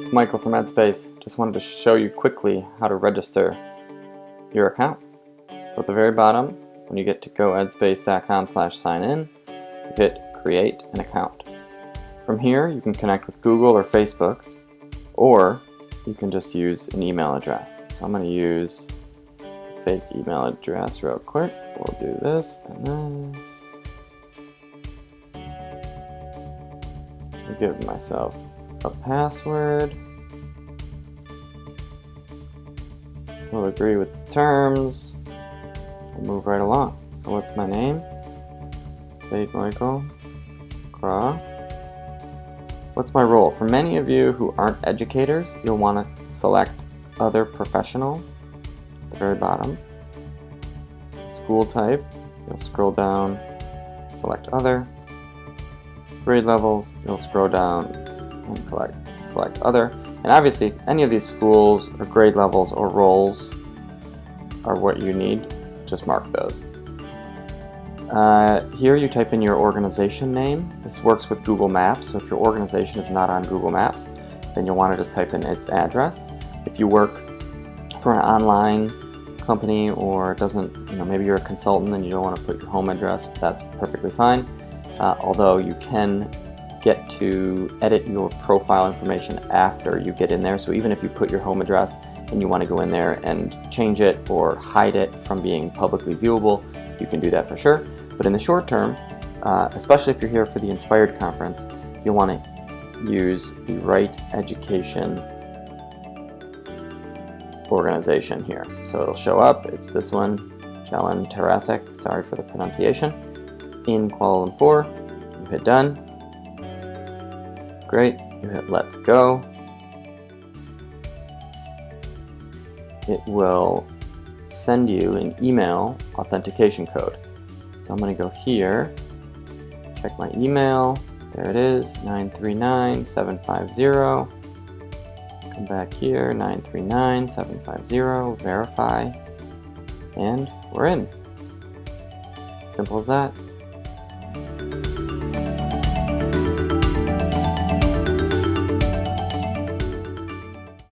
It's Michael from EdSpace. Just wanted to show you quickly how to register your account. So at the very bottom, when you get to EdSpace.com/sign-in, you hit Create an Account. From here, you can connect with Google or Facebook, or you can just use an email address. So I'm going to use a fake email address real quick. We'll do this and this. I'll give myself a password. We'll agree with the terms. We'll move right along. So what's my name? Fake Michael Craw. What's my role? For many of you who aren't educators, you'll want to select Other Professional at the very bottom. School type, you'll scroll down, select Other. Grade levels, you'll scroll down and select Other. And obviously, any of these schools or grade levels or roles are what you need. Just mark those. Here you type in your organization name. This works with Google Maps, so if your organization is not on Google Maps, then you'll want to just type in its address. If you work for an online company or maybe you're a consultant and you don't want to put your home address, that's perfectly fine. Although you can get to edit your profile information after you get in there. So even if you put your home address and you want to go in there and change it or hide it from being publicly viewable, you can do that for sure. But in the short term, especially if you're here for the Inspired Conference, you'll want to use the Right Education organization here. So it'll show up, it's this one, Jalan Terasek, sorry for the pronunciation, in Kuala Lumpur. You hit done. Great, you hit let's go. It will send you an email authentication code. So I'm going to go here, check my email, there it is, 939750. Come back here, 939750, verify, and we're in. Simple as that.